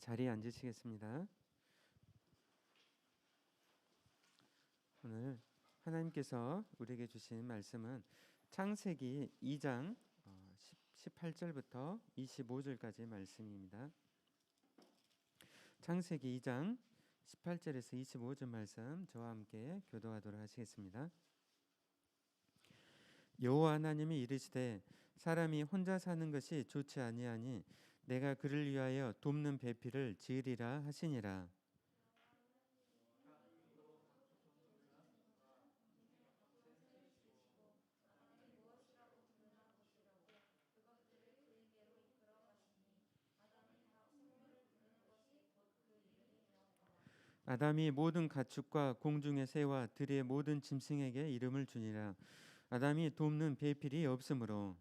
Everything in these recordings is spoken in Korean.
자리에 앉으시겠습니다. 오늘 하나님께서 우리에게 주신 말씀은 창세기 2장 18절부터 25절까지의 말씀입니다. 창세기 2장 18절에서 25절 말씀 저와 함께 교도하도록 하시겠습니다. 여호와 하나님이 이르시되 사람이 혼자 사는 것이 좋지 아니하니 내가 그를 위하여 돕는 배필을 지으리라 하시니라. 아담이 모든 가축과 공중의 새와 들의 모든 짐승에게 이름을 주니라. 아담이 돕는 배필이 없으므로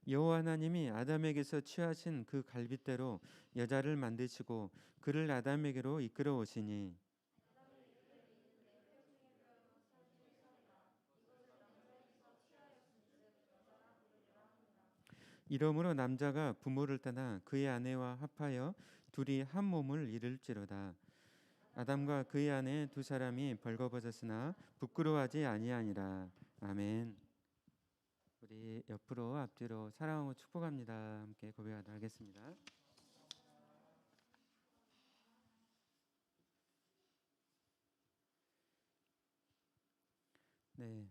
여호와 하나님이 아담에게서 취하신 그 갈빗대로 여자를 만드시고 그를 아담에게로 이끌어 오시니 이러므로 남자가 부모를 떠나 그의 아내와 합하여 둘이 한 몸을 이룰지로다. 아담과 그의 아내 두 사람이 벌거벗었으나 부끄러워하지 아니하니라. 아멘. 우리 옆으로 앞뒤로 사랑하고 축복합니다. 함께 고백하도록 하겠습니다. 네,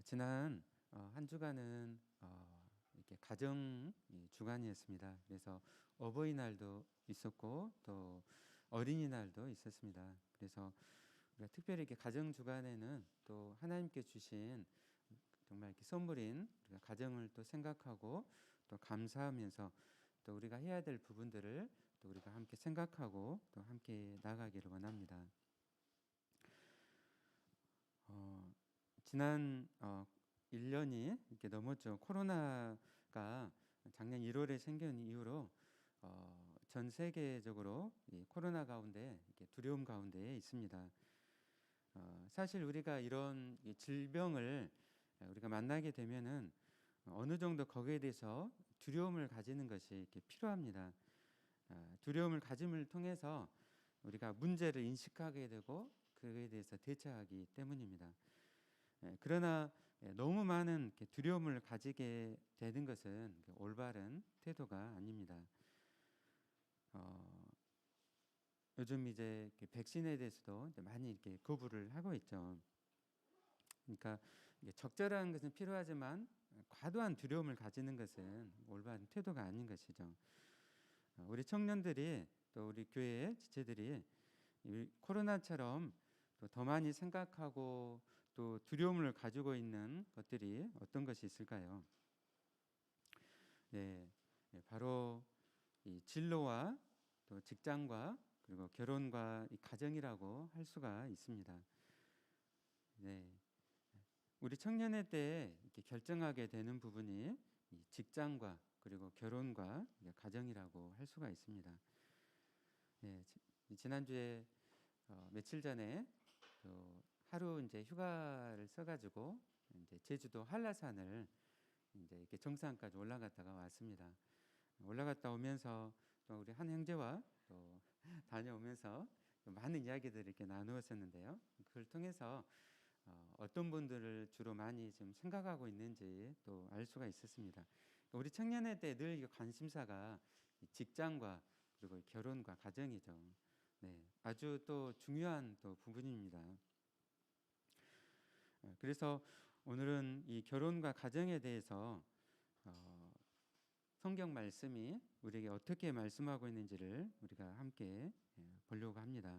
지난 한 주간은 이렇게 가정 주간이었습니다. 그래서 어버이날도 있었고 또 어린이날도 있었습니다. 그래서 우리가 특별히 이렇게 가정 주간에는 또 하나님께 주신 정말 이렇게 선물인 우리가 가정을 또 생각하고 또 감사하면서 또 우리가 해야 될 부분들을 또 우리가 함께 생각하고 또 함께 나가기를 원합니다. 지난 1년이 이렇게 넘었죠. 코로나가 작년 1월에 생긴 이후로 전 세계적으로 이 코로나 가운데 이렇게 두려움 가운데 있습니다. 사실 우리가 이런 질병을 우리가 만나게 되면은 어느 정도 거기에 대해서 두려움을 가지는 것이 이렇게 필요합니다. 두려움을 가짐을 통해서 우리가 문제를 인식하게 되고 그에 대해서 대처하기 때문입니다. 그러나 너무 많은 두려움을 가지게 되는 것은 올바른 태도가 아닙니다. 요즘 이제 백신에 대해서도 많이 이렇게 거부를 하고 있죠. 그러니까 적절한 것은 필요하지만 과도한 두려움을 가지는 것은 올바른 태도가 아닌 것이죠. 우리 청년들이 또 우리 교회의 지체들이 코로나처럼 또 더 많이 생각하고 또 두려움을 가지고 있는 것들이 어떤 것이 있을까요? 네, 바로 이 진로와 또 직장과 그리고 결혼과 이 가정이라고 할 수가 있습니다. 네, 우리 청년의 때 이렇게 결정하게 되는 부분이 이 직장과 그리고 결혼과 가정이라고 할 수가 있습니다. 네, 지난주에 며칠 전에 하루 이제 휴가를 써가지고 이제 제주도 한라산을 이제 이렇게 정상까지 올라갔다가 왔습니다. 올라갔다 오면서 또 우리 한 형제와 또 다녀오면서 많은 이야기들을 이렇게 나누었었는데요. 그걸 통해서 어떤 분들을 주로 많이 좀 생각하고 있는지 또 알 수가 있었습니다. 우리 청년의 때 늘 관심사가 직장과 그리고 결혼과 가정이죠. 네, 아주 또 중요한 또 부분입니다. 그래서 오늘은 이 결혼과 가정에 대해서 성경 말씀이 우리에게 어떻게 말씀하고 있는지를 우리가 함께 보려고 합니다.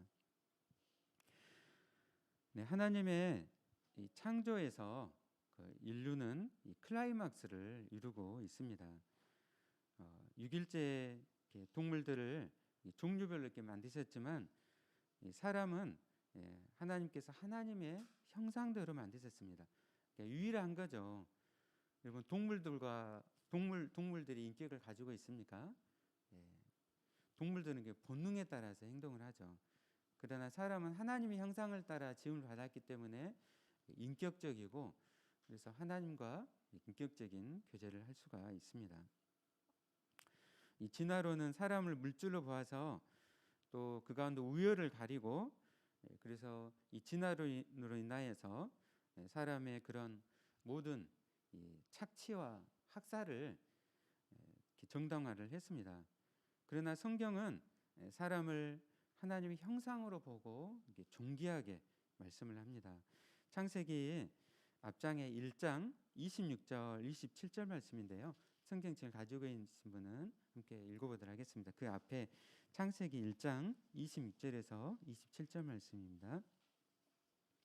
네, 하나님의 이 창조에서 인류는 이 클라이막스를 이루고 있습니다. 6일째 동물들을 종류별로 이렇게 만드셨지만 사람은 하나님께서 하나님의 형상대로 만드셨습니다. 그러니까 유일한 거죠. 여러분 동물들이 인격을 가지고 있습니까? 동물들은 본능에 따라서 행동을 하죠. 그러나 사람은 하나님의 형상을 따라 지음을 받았기 때문에 인격적이고 그래서 하나님과 인격적인 교제를 할 수가 있습니다. 이 진화론은 사람을 물질로 보아서 또 그 가운데 우열을 가리고 그래서 이 진화론으로 인하여서 사람의 그런 모든 이 착취와 학살을 정당화를 했습니다. 그러나 성경은 사람을 하나님의 형상으로 보고 존귀하게 말씀을 합니다. 창세기 앞장에 1장 26절 27절 말씀인데요. 성경책을 가지고 계신 분은 함께 읽어보도록 하겠습니다. 그 앞에 창세기 1장 26절에서 27절 말씀입니다.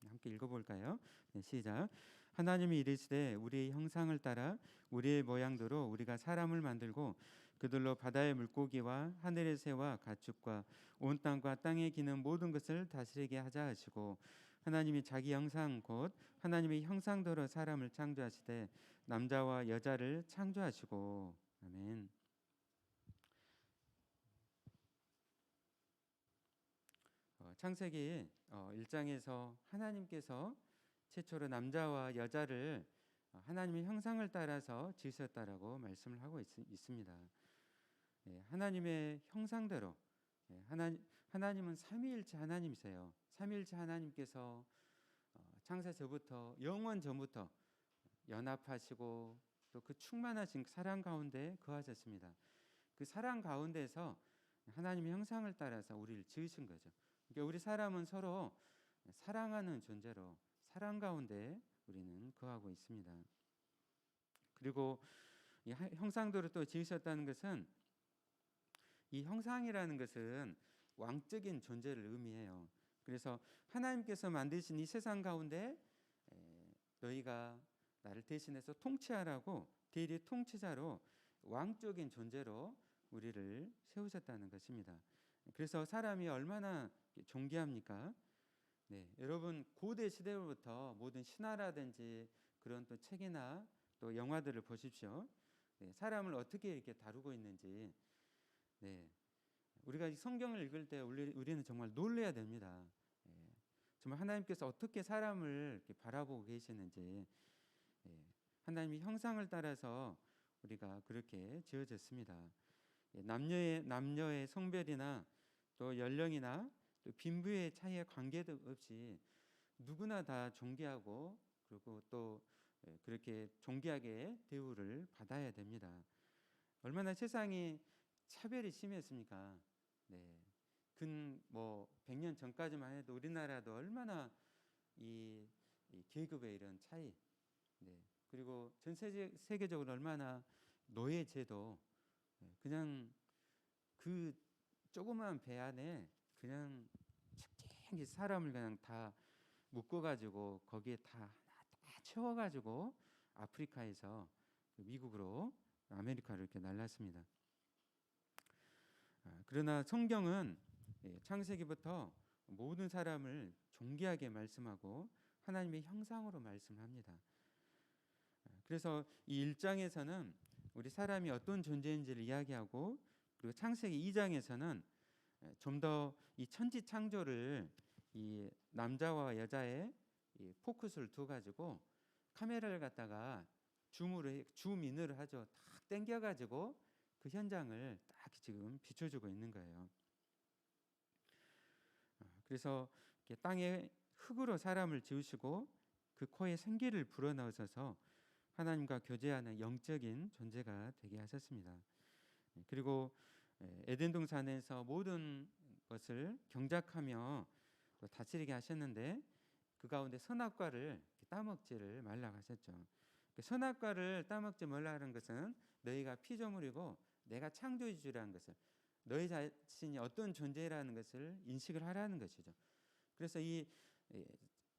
함께 읽어볼까요? 네, 시작. 하나님이 이르시되 우리의 형상을 따라 우리의 모양대로 우리가 사람을 만들고 그들로 바다의 물고기와 하늘의 새와 가축과 온 땅과 땅에 기는 모든 것을 다스리게 하자 하시고 하나님이 자기 형상 곧 하나님의 형상대로 사람을 창조하시되 남자와 여자를 창조하시고 아멘. 창세기 1장에서 하나님께서 최초로 남자와 여자를 하나님의 형상을 따라서 지으셨다라고 말씀을 하고 있습니다. 하나님의 형상대로 하나님은 삼위일체 하나님이세요. 삼위일체 하나님께서 창세 전부터 영원 전부터 연합하시고 또 그 충만하신 사랑 가운데 거하셨습니다. 그 사랑 가운데서 하나님의 형상을 따라서 우리를 지으신 거죠. 그러니까 우리 사람은 서로 사랑하는 존재로 사랑 가운데 우리는 거하고 있습니다. 그리고 이 형상대로 또 지으셨다는 것은 이 형상이라는 것은 왕적인 존재를 의미해요. 그래서 하나님께서 만드신 이 세상 가운데 너희가 나를 대신해서 통치하라고 대리 통치자로 왕적인 존재로 우리를 세우셨다는 것입니다. 그래서 사람이 얼마나 존귀합니까? 네, 여러분 고대 시대로부터 모든 신화라든지 그런 또 책이나 또 영화들을 보십시오. 네, 사람을 어떻게 이렇게 다루고 있는지. 네, 우리가 이 성경을 읽을 때 우리는 정말 놀라야 됩니다. 정말 하나님께서 어떻게 사람을 이렇게 바라보고 계시는지. 하나님의 형상을 따라서 우리가 그렇게 지어졌습니다. 남녀의 성별이나 또 연령이나 또 빈부의 차이에 관계도 없이 누구나 다 존귀하고 그리고 또 그렇게 존귀하게 대우를 받아야 됩니다. 얼마나 세상이 차별이 심했습니까? 네. 근 100년 전까지만 해도 우리나라도 얼마나 이 계급의 이런 차이, 네. 그리고 전 세계적으로 얼마나 노예제도, 그냥 그 조그만 배 안에 그냥 책쟁이 사람을 그냥 다 묶어가지고 거기에 다 채워가지고 아프리카에서 미국으로 아메리카로 이렇게 날랐습니다. 그러나 성경은 창세기부터 모든 사람을 존귀하게 말씀하고 하나님의 형상으로 말씀합니다. 그래서 이 1장에서는 우리 사람이 어떤 존재인지를 이야기하고 그리고 창세기 2장에서는 좀 더 이 천지 창조를 이 남자와 여자의 이 포커스를 두 가지고 카메라를 갖다가 줌인을 하죠. 딱 당겨 가지고 그 현장을 딱 지금 비춰주고 있는 거예요. 그래서 땅에 흙으로 사람을 지으시고 그 코에 생기를 불어넣으셔서 하나님과 교제하는 영적인 존재가 되게 하셨습니다. 그리고 에덴 동산에서 모든 것을 경작하며 또 다스리게 하셨는데 그 가운데 선악과를 따먹지를 말라고 하셨죠. 선악과를 따먹지 말라는 것은 너희가 피조물이고 내가 창조해 주라는 것을, 너희 자신이 어떤 존재라는 것을 인식을 하라는 것이죠. 그래서 이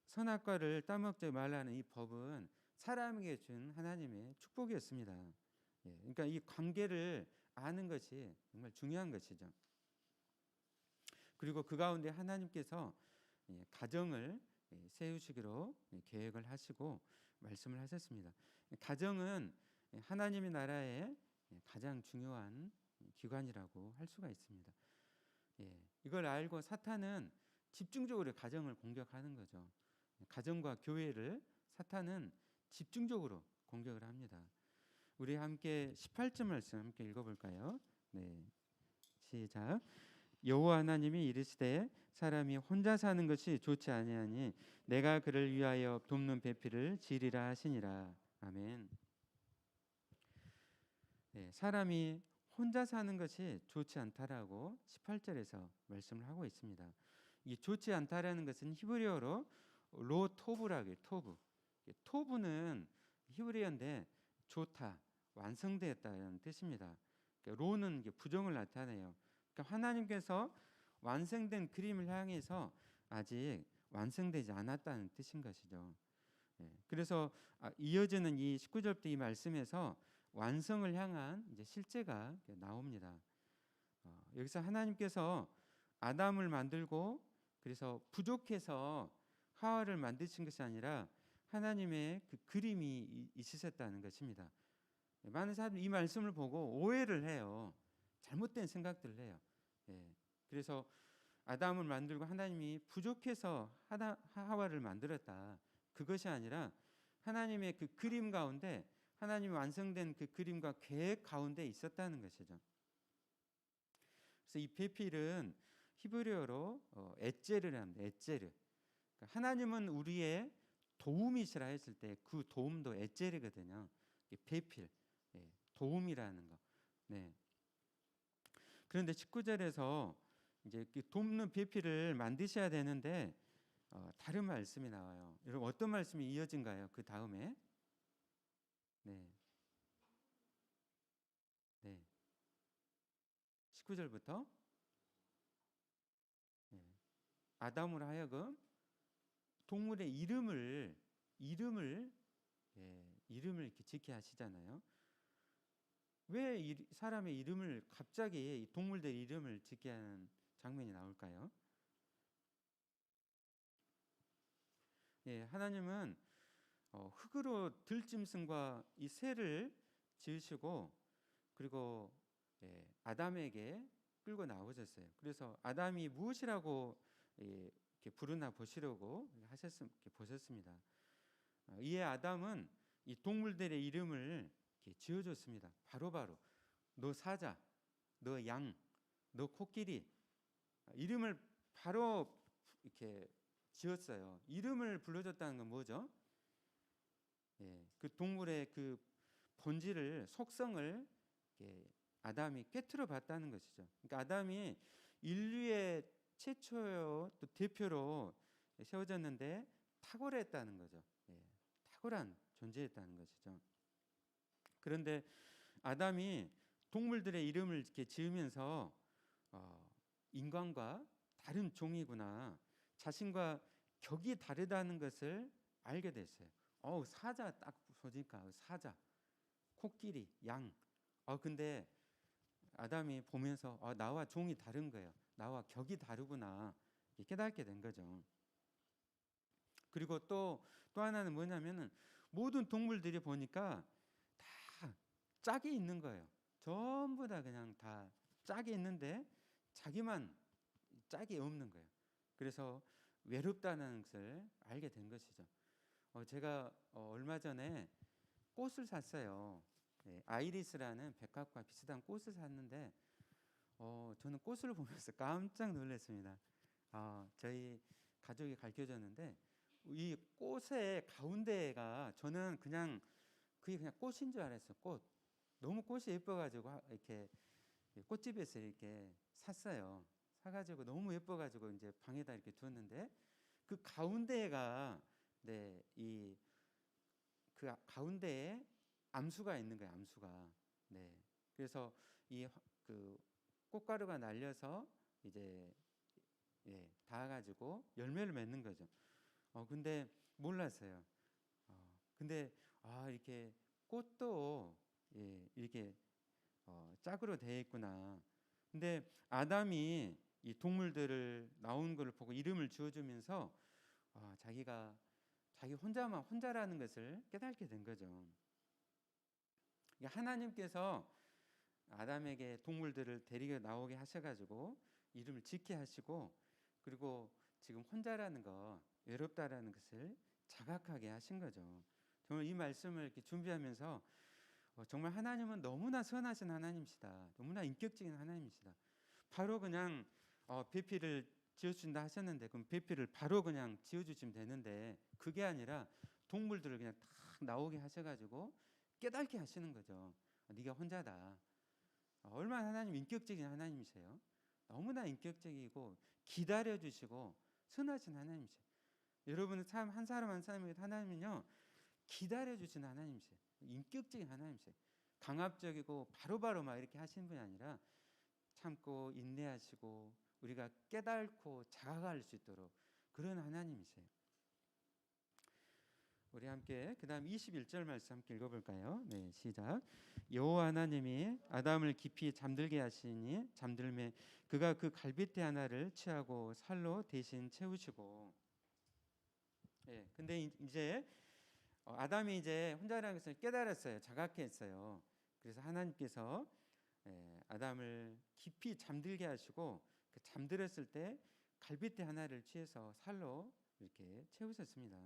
선악과를 따먹지 말라는 이 법은 사람에게 준 하나님의 축복이었습니다. 그러니까 이 관계를 아는 것이 정말 중요한 것이죠. 그리고 그 가운데 하나님께서 가정을 세우시기로 계획을 하시고 말씀을 하셨습니다. 가정은 하나님의 나라의 가장 중요한 기관이라고 할 수가 있습니다. 이걸 알고 사탄은 집중적으로 가정을 공격하는 거죠. 가정과 교회를 사탄은 집중적으로 공격을 합니다. 우리 함께 18절 말씀 함께 읽어볼까요? 네, 시작. 여호와 하나님이 이르시되 사람이 혼자 사는 것이 좋지 아니하니 내가 그를 위하여 돕는 배필을 지으리라 하시니라. 아멘. 네, 사람이 혼자 사는 것이 좋지 않다라고 18절에서 말씀을 하고 있습니다. 이 좋지 않다라는 것은 히브리어로 로토브라고 해요. 토브. 토브는 히브리어인데 좋다, 완성되었다는 뜻입니다. 그러니까 로는 부정을 나타내요. 그러니까 하나님께서 완성된 그림을 향해서 아직 완성되지 않았다는 뜻인 것이죠. 그래서 이어지는 이 19절부터 이 말씀에서 완성을 향한 이제 실제가 나옵니다. 여기서 하나님께서 아담을 만들고 그래서 부족해서 하와를 만드신 것이 아니라 하나님의 그 그림이 있으셨다는 것입니다. 많은 사람들이 이 말씀을 보고 오해를 해요. 잘못된 생각들을 해요. 그래서 아담을 만들고 하나님이 부족해서 하와를 만들었다. 그것이 아니라 하나님의 그 그림 가운데 하나님이 완성된 그 그림과 계획 가운데 있었다는 것이죠. 그래서 이 배필은 히브리어로 에제르를 합니다. 에제르. 그러니까 하나님은 우리의 도움이시라 했을 때 그 도움도 에제르거든요. 배필, 도움이라는 거. 네. 그런데 19절에서 이제 그 돕는 배필을 만드셔야 되는데 다른 말씀이 나와요. 여러분 어떤 말씀이 이어진가요? 그 다음에 네. 19절부터 아담으로 하여금 동물의 이름을 이렇게 짓게 하시잖아요. 왜 사람의 이름을 갑자기 동물들 이름을 짓게 하는 장면이 나올까요? 하나님은 흙으로 들짐승과 이 새를 지으시고 그리고 아담에게 끌고 나오셨어요. 그래서 아담이 무엇이라고 이렇게 부르나 보시려고 보셨습니다. 이에 아담은 이 동물들의 이름을 이렇게 지어줬습니다. 바로바로 너 사자, 너 양, 너 코끼리 이름을 바로 이렇게 지었어요. 이름을 불러줬다는 건 뭐죠? 그 동물의 그 본질을 속성을 아담이 꿰뚫어 봤다는 것이죠. 그러니까 아담이 인류의 최초요 또 대표로 세워졌는데 탁월했다는 거죠. 탁월한 존재였다는 것이죠. 그런데 아담이 동물들의 이름을 이렇게 지으면서 인간과 다른 종이구나, 자신과 격이 다르다는 것을 알게 됐어요. 사자 딱 보니까 사자, 코끼리, 양. 근데 아담이 보면서 나와 종이 다른 거예요. 나와 격이 다르구나 깨닫게 된 거죠. 그리고 또 하나는 뭐냐면은 모든 동물들이 보니까 다 짝이 있는 거예요. 전부 다 그냥 다 짝이 있는데 자기만 짝이 없는 거예요. 그래서 외롭다는 것을 알게 된 것이죠. 제가 얼마 전에 꽃을 샀어요. 아이리스라는 백합과 비슷한 꽃을 샀는데 저는 꽃을 보면서 깜짝 놀랐습니다. 저희 가족이 가르쳐줬는데 이 꽃의 가운데가 저는 그게 그냥 꽃인 줄 알았어요. 꽃. 너무 꽃이 예뻐가지고 이렇게 꽃집에서 이렇게 샀어요. 사가지고 너무 예뻐가지고 이제 방에다 이렇게 두었는데 그 가운데가 이 그 가운데에 암수가 있는 거예요. 암수가. 그래서 그 꽃가루가 날려서 이제 닿아가지고 열매를 맺는 거죠. 근데 몰랐어요. 근데 이렇게 꽃도 이렇게 짝으로 되어 있구나. 근데 아담이 이 동물들을 나온 걸 보고 이름을 지어주면서 자기가 자기 혼자라는 것을 깨닫게 된 거죠. 하나님께서 아담에게 동물들을 데리고 나오게 하셔가지고 이름을 짓게 하시고 그리고 지금 혼자라는 거, 외롭다라는 것을 자각하게 하신 거죠. 정말 이 말씀을 이렇게 준비하면서 정말 하나님은 너무나 선하신 하나님이시다. 너무나 인격적인 하나님이시다. 바로 그냥 배필을 지어준다 하셨는데 그럼 배필을 바로 그냥 지어주시면 되는데 그게 아니라 동물들을 그냥 탁 나오게 하셔가지고 깨닫게 하시는 거죠. 네가 혼자다. 얼마나 하나님 인격적인 하나님이세요. 너무나 인격적이고 기다려주시고 선하신 하나님이세요. 여러분은 참 한 사람 한 사람에게 하나님은요 기다려주시는 하나님이세요. 인격적인 하나님이세요. 강압적이고 바로바로 막 이렇게 하시는 분이 아니라 참고 인내하시고 우리가 깨닫고 자각할 수 있도록 그런 하나님이세요. 우리 함께 그 다음 21절 말씀 함께 읽어볼까요? 네, 시작. 여호와 하나님이 아담을 깊이 잠들게 하시니 잠들매 그가 그 갈빗대 하나를 취하고 살로 대신 채우시고. 네, 근데 이제 아담이 이제 혼자라는 것을 깨달았어요. 자각했어요. 그래서 하나님께서 아담을 깊이 잠들게 하시고 그 잠들었을 때 갈빗대 하나를 취해서 살로 이렇게 채우셨습니다.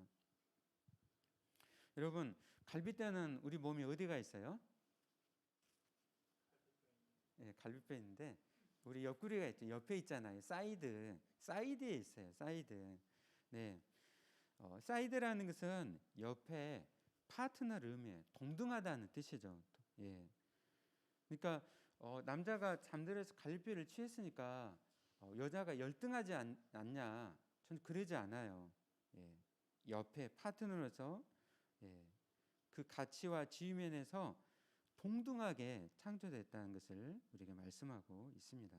여러분, 갈빗대는 우리 몸에 어디가 있어요? 네, 갈빗뼈 있는데 우리 옆구리가 있죠. 옆에 있잖아요. 사이드에 있어요. 사이드. 네, 사이드라는 것은 옆에 파트너를 의미해요. 동등하다는 뜻이죠. 예. 그러니까 남자가 잠들어서 갈비뼈를 취했으니까 여자가 열등하지 않냐? 저는 그러지 않아요. 예. 옆에 파트너로서 그 가치와 지위면에서 동등하게 창조됐다는 것을 우리가 말씀하고 있습니다.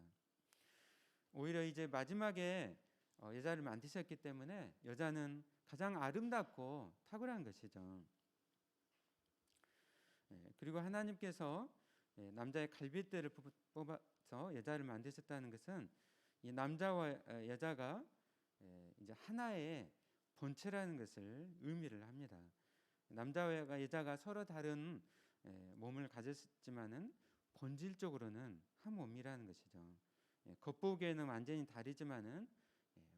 오히려 이제 마지막에 여자를 만드셨기 때문에 여자는 가장 아름답고 탁월한 것이죠. 그리고 하나님께서 남자의 갈빗대를 뽑아서 여자를 만드셨다는 것은 이 남자와 여자가 이제 하나의 본체라는 것을 의미를 합니다. 남자와 여자가 서로 다른 몸을 가졌지만은 본질적으로는 한 몸이라는 것이죠. 겉보기에는 완전히 다르지만은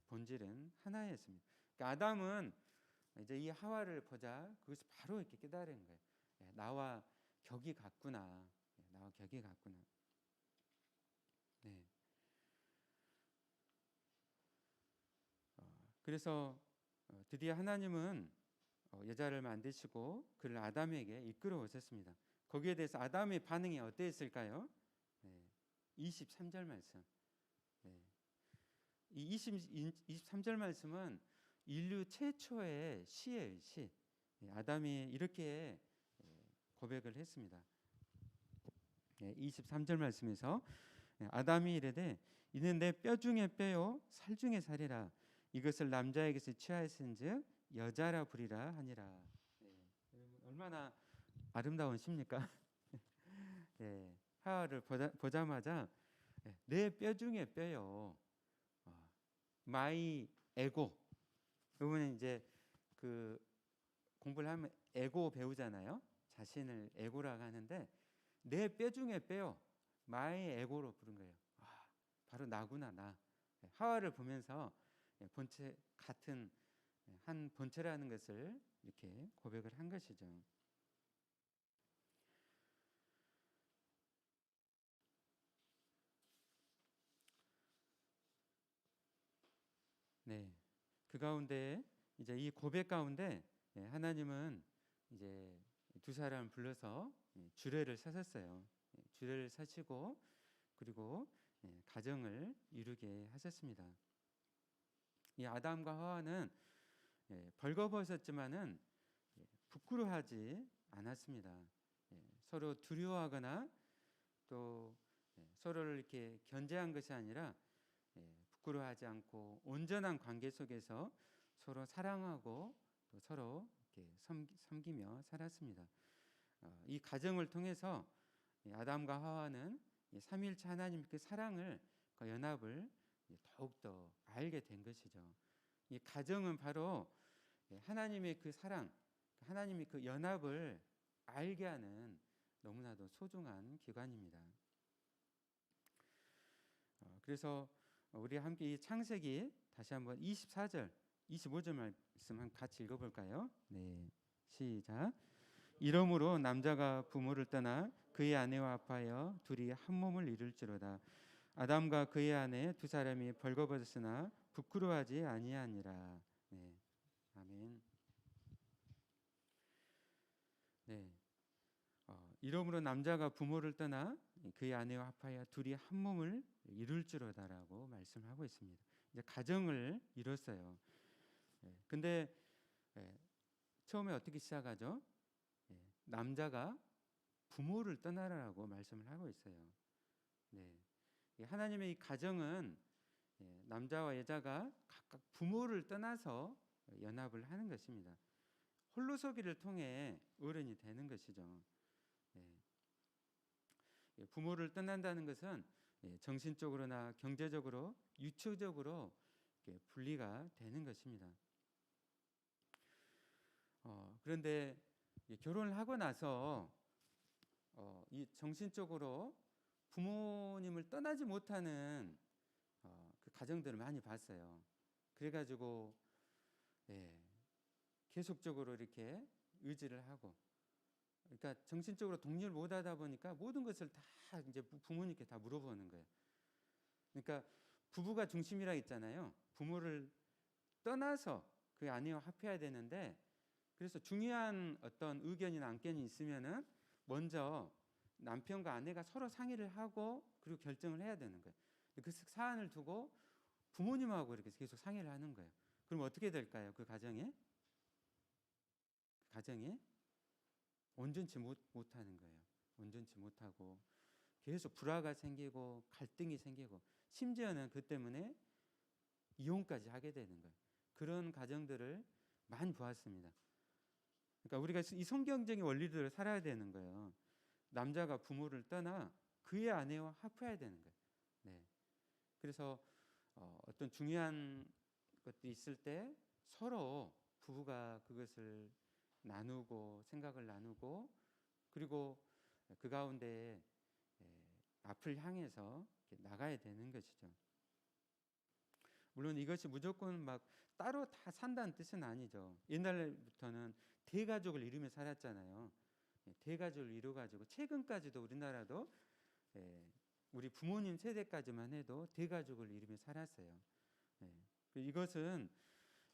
본질은 하나였습니다. 그러니까 아담은 이제 이 하와를 보자 그것이 바로 이렇게 깨달은 거예요. 나와 격이 같구나. 나와 격이 같구나. 네. 그래서 드디어 하나님은 여자를 만드시고 그를 아담에게 이끌어 오셨습니다. 거기에 대해서 아담의 반응이 어땠을까요? 네. 23절 말씀. 네. 이 23절 말씀은 인류 최초의 시예요. 시. 아담이 이렇게 고백을 했습니다. 23절 말씀에서 아담이 이르되 이는 내 뼈 중에 뼈요 살 중에 살이라 이것을 남자에게서 취하였은즉 여자라 부리라 하니라. 얼마나 아름다운 시입니까? 하와를 보자마자 내 뼈 중에 뼈요. 마이 에고. 여러분 이제 그 공부를 하면 에고 배우잖아요. 자신을 에고라고 하는데 내 뼈 중에 뼈요. 마이 에고로 부른 거예요. 바로 나구나 나. 하와를 보면서 본체 같은 한 본체라는 것을 이렇게 고백을 한 것이죠. 네, 그 가운데 이제 이 고백 가운데 하나님은 이제 두 사람을 불러서 주례를 사셨어요. 주례를 사시고 그리고 가정을 이루게 하셨습니다. 이 아담과 하와는 벌거벗었지만은 부끄러워하지 않았습니다. 서로 두려워하거나 또 서로를 이렇게 견제한 것이 아니라 부끄러워하지 않고 온전한 관계 속에서 서로 사랑하고 또 서로 이렇게 섬기며 살았습니다. 이 가정을 통해서 아담과 하와는 삼위일체 하나님 그 사랑을 그 연합을 더욱더 알게 된 것이죠. 이 가정은 바로 하나님의 그 사랑, 하나님의 그 연합을 알게 하는 너무나도 소중한 기관입니다. 그래서 우리 함께 이 창세기 다시 한번 24절, 25절 말씀 같이 읽어볼까요? 네, 시작. 이러므로 남자가 부모를 떠나 그의 아내와 합하여 둘이 한 몸을 이룰지로다. 아담과 그의 아내 두 사람이 벌거벗었으나 부끄러워하지 아니하니라. 네, 아멘. 네, 이러므로 남자가 부모를 떠나 그의 아내와 합하여 둘이 한 몸을 이룰지로다라고 말씀하고 있습니다. 이제 가정을 이뤘어요. 근데 처음에 어떻게 시작하죠? 남자가 부모를 떠나라고 말씀을 하고 있어요. 네, 하나님의 이 가정은 남자와 여자가 각각 부모를 떠나서 연합을 하는 것입니다. 홀로서기를 통해 어른이 되는 것이죠. 부모를 떠난다는 것은 정신적으로나 경제적으로, 유추적으로 분리가 되는 것입니다. 그런데 결혼을 하고 나서 이 정신적으로 부모님을 떠나지 못하는 그 가정들을 많이 봤어요. 그래가지고 계속적으로 이렇게 의지를 하고, 그러니까 정신적으로 독립을 못하다 보니까 모든 것을 다 이제 부모님께 다 물어보는 거예요. 그러니까 부부가 중심이라 했잖아요. 부모를 떠나서 그 아내와 합해야 되는데, 그래서 중요한 어떤 의견이나 안건이 있으면은 먼저 남편과 아내가 서로 상의를 하고 그리고 결정을 해야 되는 거예요. 그 사안을 두고 부모님하고 이렇게 계속 상의를 하는 거예요. 그럼 어떻게 될까요? 그 가정에 온전치 못하는 거예요. 온전치 못하고 계속 불화가 생기고 갈등이 생기고 심지어는 그 때문에 이혼까지 하게 되는 거예요. 그런 가정들을 많이 보았습니다. 그러니까 우리가 이 성경적인 원리들을 살아야 되는 거예요. 남자가 부모를 떠나 그의 아내와 합해야 되는 거예요. 네. 그래서 어떤 중요한 것도 있을 때 서로 부부가 그것을 나누고 생각을 나누고 그리고 그 가운데 앞을 향해서 나가야 되는 것이죠. 물론 이것이 무조건 막 따로 다 산다는 뜻은 아니죠. 옛날부터는 대가족을 이루며 살았잖아요. 대가족을 이루어가지고 최근까지도 우리나라도 우리 부모님 세대까지만 해도 대가족을 이루며 살았어요. 이것은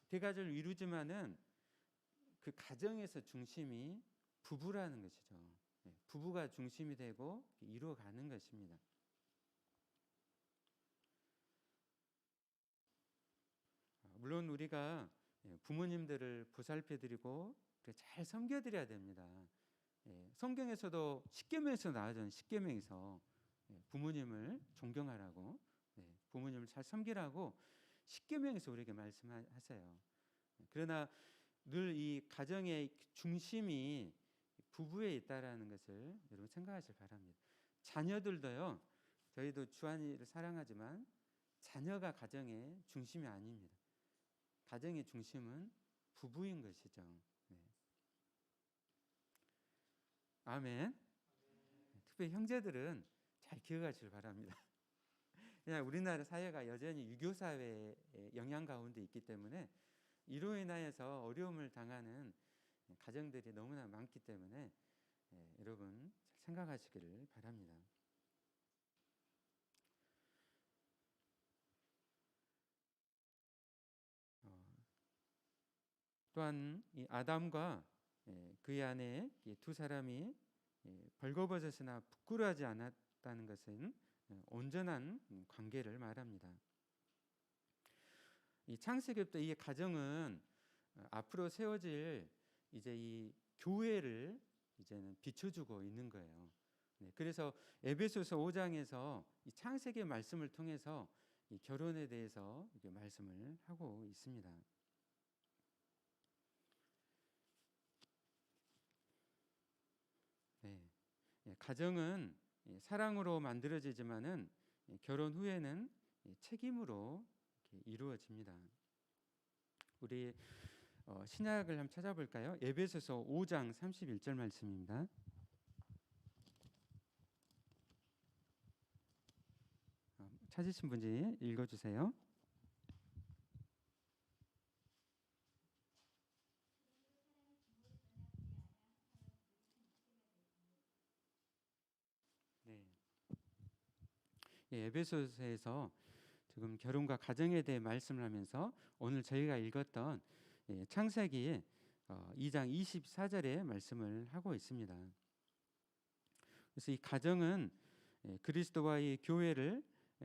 대가족을 이루지만은 그 가정에서 중심이 부부라는 것이죠. 부부가 중심이 되고 이루어가는 것입니다. 물론 우리가 부모님들을 보살펴드리고 잘 섬겨드려야 됩니다. 성경에서도 십계명에서 나오잖아요. 십계명에서 부모님을 존경하라고, 부모님을 잘 섬기라고 십계명에서 우리에게 말씀하세요. 그러나 늘 이 가정의 중심이 부부에 있다라는 것을 여러분 생각하시길 바랍니다. 자녀들도요. 저희도 주한이를 사랑하지만 자녀가 가정의 중심이 아닙니다. 가정의 중심은 부부인 것이죠. 아멘. 특별히 형제들은 잘 기억하시길 바랍니다. 그냥 우리나라 사회가 여전히 유교 사회의 영향 가운데 있기 때문에 이로 인하여서 어려움을 당하는 가정들이 너무나 많기 때문에 여러분 잘 생각하시기를 바랍니다. 또한 이 아담과 그의 아내 두 사람이 벌거벗었으나 부끄러워하지 않았다는 것은 온전한 관계를 말합니다. 이 창세기부터 이 가정은 앞으로 세워질 이제 이 교회를 이제는 비춰주고 있는 거예요. 그래서 에베소서 5장에서 이 창세기의 말씀을 통해서 이 결혼에 대해서 이렇게 말씀을 하고 있습니다. 가정은 사랑으로 만들어지지만은 결혼 후에는 책임으로 이루어집니다. 우리 신약을 한번 찾아볼까요? 에베소서 5장 31절 말씀입니다. 찾으신 분이 읽어주세요. 에베소서에서 지금 결혼과 가정에 대해 말씀을 하면서 오늘 저희가 읽었던 창세기 2장 24절의 말씀을 하고 있습니다. 그래서 이 가정은 그리스도와의 교회를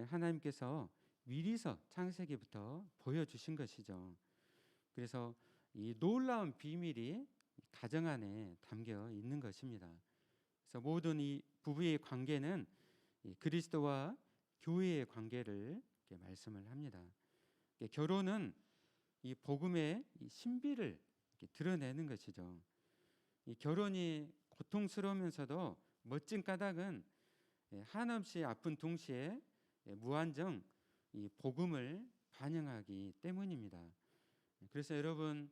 하나님께서 미리서 창세기부터 보여주신 것이죠. 그래서 이 놀라운 비밀이 가정 안에 담겨 있는 것입니다. 그래서 모든 이 부부의 관계는 이 그리스도와 교회의 관계를 이렇게 말씀을 합니다. 결혼은 이 복음의 이 신비를 이렇게 드러내는 것이죠. 이 결혼이 고통스러우면서도 멋진 까닭은 한없이 아픈 동시에 무한정 이 복음을 반영하기 때문입니다. 그래서 여러분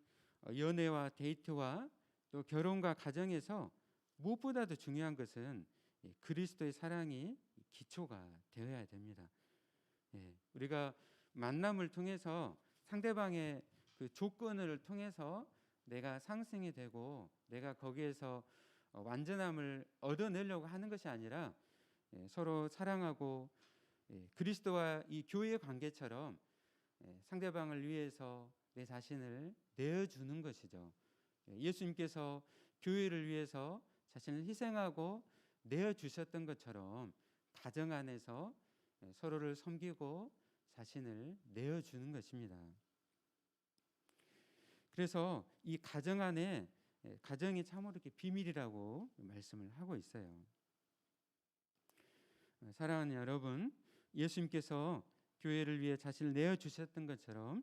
연애와 데이트와 또 결혼과 가정에서 무엇보다도 중요한 것은 그리스도의 사랑이 기초가 되어야 됩니다. 우리가 만남을 통해서 상대방의 그 조건을 통해서 내가 상승이 되고 내가 거기에서 완전함을 얻어내려고 하는 것이 아니라 서로 사랑하고 그리스도와 이 교회의 관계처럼 상대방을 위해서 내 자신을 내어주는 것이죠. 예수님께서 교회를 위해서 자신을 희생하고 내어주셨던 것처럼 가정 안에서 서로를 섬기고 자신을 내어주는 것입니다. 그래서 이 가정 안에 가정이 참으로 이렇게 비밀이라고 말씀을 하고 있어요. 사랑하는 여러분, 예수님께서 교회를 위해 자신을 내어주셨던 것처럼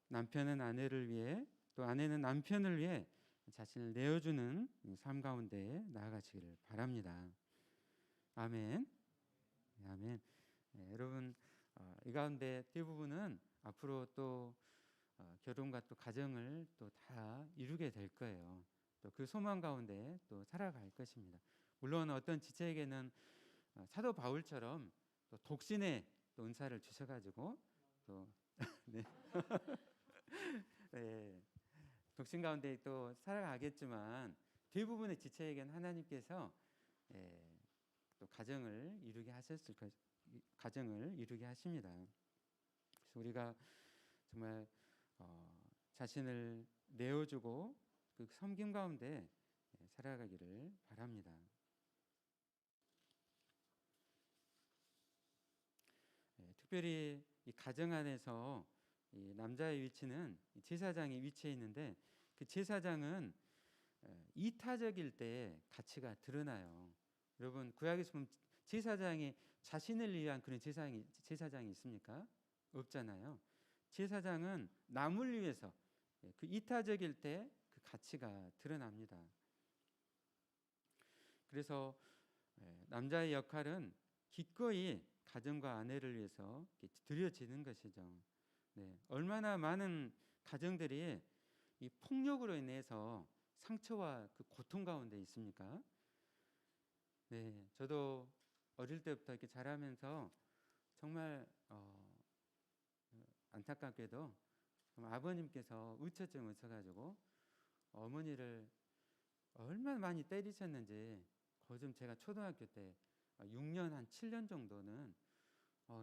남편은 아내를 위해 또 아내는 남편을 위해 자신을 내어주는 삶 가운데 나아가시기를 바랍니다. 아멘. 아멘. 여러분 이 가운데 대부분은 앞으로 또 결혼과 또 가정을 또 다 이루게 될 거예요. 또 그 소망 가운데 또 살아갈 것입니다. 물론 어떤 지체에게는 사도 바울처럼 또 독신의 또 은사를 주셔가지고 또 네. 네. 독신 가운데 또 살아가겠지만 대부분의 지체에게는 하나님께서 또 가정을 이루게 하셨을 가정을 이루게 하십니다. 그래서 우리가 정말 자신을 내어주고 그 섬김 가운데 살아가기를 바랍니다. 특별히 이 가정 안에서 이 남자의 위치는 제사장이 위치해 있는데 그 제사장은 이타적일 때 가치가 드러나요. 여러분 구약에서 보면 제사장이 자신을 위한 그런 제사장이 있습니까? 없잖아요. 제사장은 남을 위해서 그 이타적일 때 그 가치가 드러납니다. 그래서 남자의 역할은 기꺼이 가정과 아내를 위해서 드려지는 것이죠. 네, 얼마나 많은 가정들이 이 폭력으로 인해서 상처와 그 고통 가운데 있습니까? 네, 저도 어릴 때부터 이렇게 자라면서 정말 안타깝게도 아버님께서 의처증 오셔가지고 어머니를 얼마나 많이 때리셨는지 거좀 제가 초등학교 때 6년 한 7년 정도는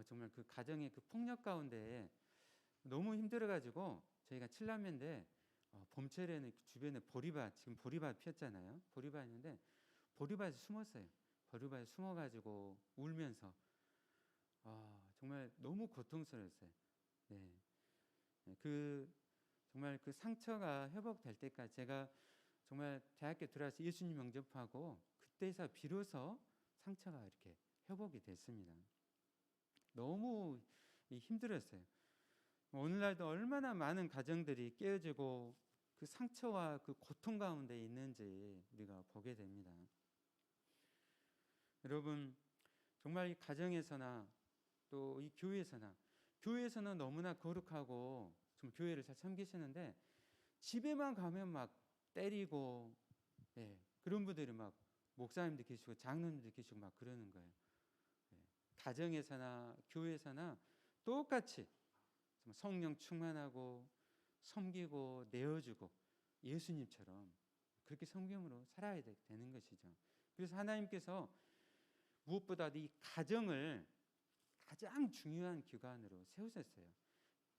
정말 그 가정의 그 폭력 가운데 너무 힘들어가지고 저희가 칠남매인데 봄철에는 주변에 보리밭 지금 보리밭 피었잖아요. 보리밭 있는데 보리밭에 숨었어요. 보리밭에 숨어가지고 울면서 정말 너무 고통스러웠어요. 네. 그 정말 그 상처가 회복될 때까지 제가 정말 대학교 들어와서 예수님 영접하고 그때서 비로소 상처가 이렇게 회복이 됐습니다. 너무 힘들었어요. 오늘날도 얼마나 많은 가정들이 깨어지고 그 상처와 그 고통 가운데 있는지 우리가 보게 됩니다. 여러분 정말 이 가정에서나 또 이 교회에서는 너무나 거룩하고 좀 교회를 잘 섬기시는데 집에만 가면 막 때리고 그런 분들이 막 목사님도 계시고 장로님도 계시고 막 그러는 거예요. 가정에서나 교회에서나 똑같이 성령 충만하고 섬기고 내어주고 예수님처럼 그렇게 섬김으로 살아야 되는 것이죠. 그래서 하나님께서 무엇보다도 이 가정을 가장 중요한 기관으로 세우셨어요.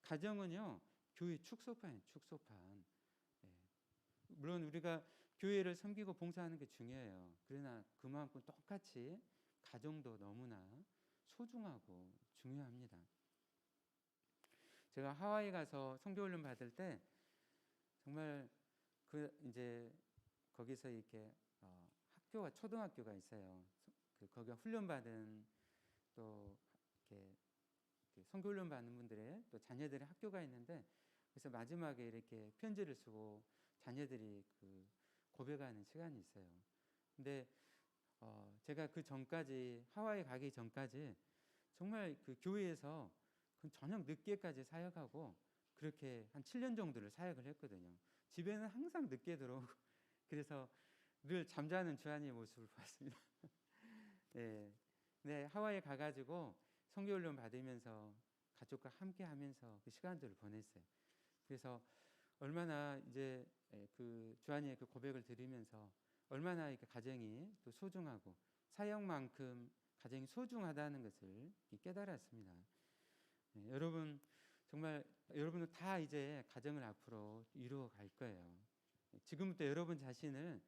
가정은요, 교회 축소판이에요. 축소판. 예. 물론 우리가 교회를 섬기고 봉사하는 게 중요해요. 그러나 그만큼 똑같이 가정도 너무나 소중하고 중요합니다. 제가 하와이 가서 선교훈련 받을 때 정말 이제 거기서 이렇게 학교가 초등학교가 있어요. 거기가 훈련받은 또 이렇게 선교훈련 받는 분들의 또 자녀들의 학교가 있는데, 그래서 마지막에 이렇게 편지를 쓰고 자녀들이 고백하는 시간이 있어요. 근데 제가 그 전까지, 하와이 가기 전까지 정말 그 교회에서 저녁 늦게까지 사역하고 그렇게 한 7년 정도를 사역을 했거든요. 집에는 항상 늦게 들어오고 그래서 늘 잠자는 주한이의 모습을 봤습니다. 네. 네, 하와이에 가가지고 선교훈련 받으면서 가족과 함께 하면서 그 시간들을 보냈어요. 그래서 얼마나 이제 그 주한이의 그 고백을 들으면서 얼마나 이렇게 가정이 또 소중하고 사역만큼 가정이 소중하다는 것을 깨달았습니다. 네, 여러분 정말 여러분은 다 이제 가정을 앞으로 이루어 갈 거예요. 지금부터 여러분 자신을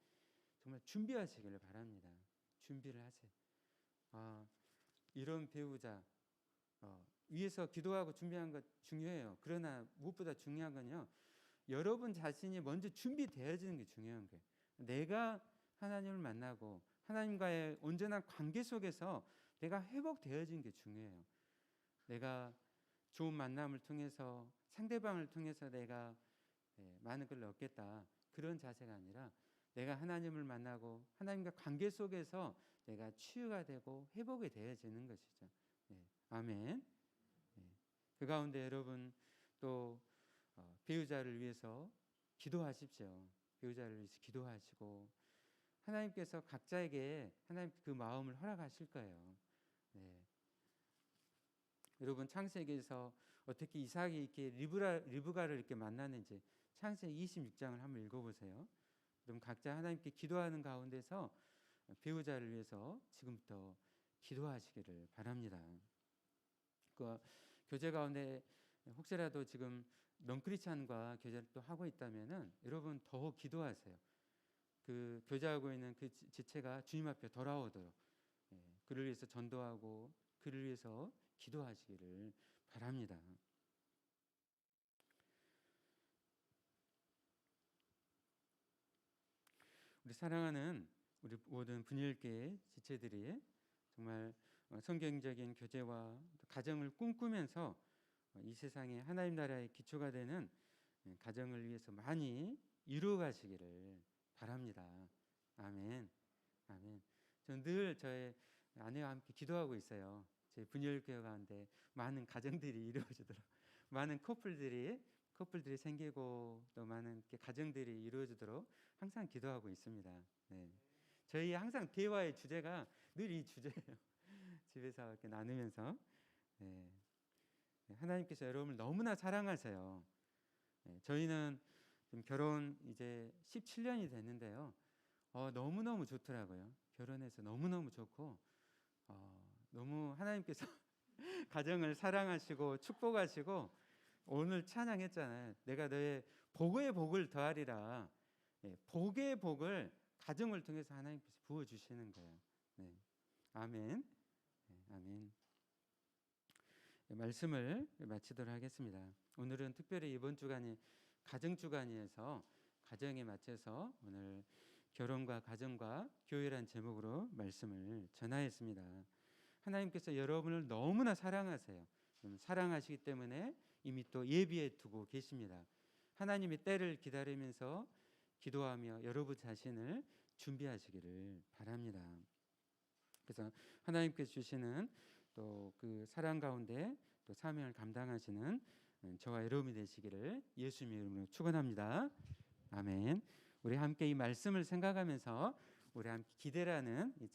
정말 준비하시기를 바랍니다. 준비를 하세요. 이런 배우자 위해서 기도하고 준비한 것 중요해요. 그러나 무엇보다 중요한 건요, 여러분 자신이 먼저 준비되어지는 게 중요한 거예요. 내가 하나님을 만나고 하나님과의 온전한 관계 속에서 내가 회복되어지는 게 중요해요. 내가 좋은 만남을 통해서 상대방을 통해서 내가 많은 걸 얻겠다, 그런 자세가 아니라 내가 하나님을 만나고 하나님과 관계 속에서 내가 치유가 되고 회복이 되어지는 것이죠. 네. 아멘. 네. 그 가운데 여러분 또 배우자를 위해서 기도하십시오. 배우자를 위해서 기도하시고 하나님께서 각자에게 하나님 그 마음을 허락하실 거예요. 네. 여러분 창세기에서 어떻게 이삭이 이렇게 리브가를 이렇게 만났는지 창세기 26장을 한번 읽어보세요. 그럼 각자 하나님께 기도하는 가운데서 배우자를 위해서 지금부터 기도하시기를 바랍니다. 그 교제 가운데 혹시라도 지금 넌크리스찬과 교제를 또 하고 있다면은 여러분 더 기도하세요. 그 교제하고 있는 그 지체가 주님 앞에 돌아오도록 그를 위해서 전도하고 그를 위해서 기도하시기를 바랍니다. 우리 사랑하는 우리 모든 분일교회 지체들이 정말 성경적인 교제와 가정을 꿈꾸면서 이 세상에 하나님 나라의 기초가 되는 가정을 위해서 많이 이루어가시기를 바랍니다. 아멘. 아멘. 저는 늘 저의 아내와 함께 기도하고 있어요. 제 분열교회 가운데 많은 가정들이 이루어지도록, 많은 커플들이 생기고 또 많은 가정들이 이루어지도록 항상 기도하고 있습니다. 네. 저희 항상 대화의 주제가 늘 이 주제예요. 집에서 이렇게 나누면서 네. 하나님께서 여러분을 너무나 사랑하세요. 네. 저희는 지금 결혼 이제 17년이 됐는데요. 너무너무 좋더라고요. 결혼해서 너무너무 좋고 너무 하나님께서 가정을 사랑하시고 축복하시고 오늘 찬양했잖아요. 내가 너의 복의 복을 더하리라. 복의 복을 가정을 통해서 하나님께서 부어주시는 거예요. 네. 아멘. 네, 아멘. 말씀을 마치도록 하겠습니다. 오늘은 특별히 이번 주간이 가정 주간이어서 가정에 맞춰서 오늘 결혼과 가정과 교회란 제목으로 말씀을 전하였습니다. 하나님께서 여러분을 너무나 사랑하세요. 사랑하시기 때문에 이미 또 예비해 두고 계십니다. 하나님의 때를 기다리면서 기도하며 여러분 자신을 준비하시기를 바랍니다. 그래서 하나님께서 주시는 또 그 사랑 가운데 또 사명을 감당하시는 저와 여러분이 되시기를 예수님의 이름으로 축원합니다. 아멘. 우리 함께 이 말씀을 생각하면서 우리 함께 기대라는 이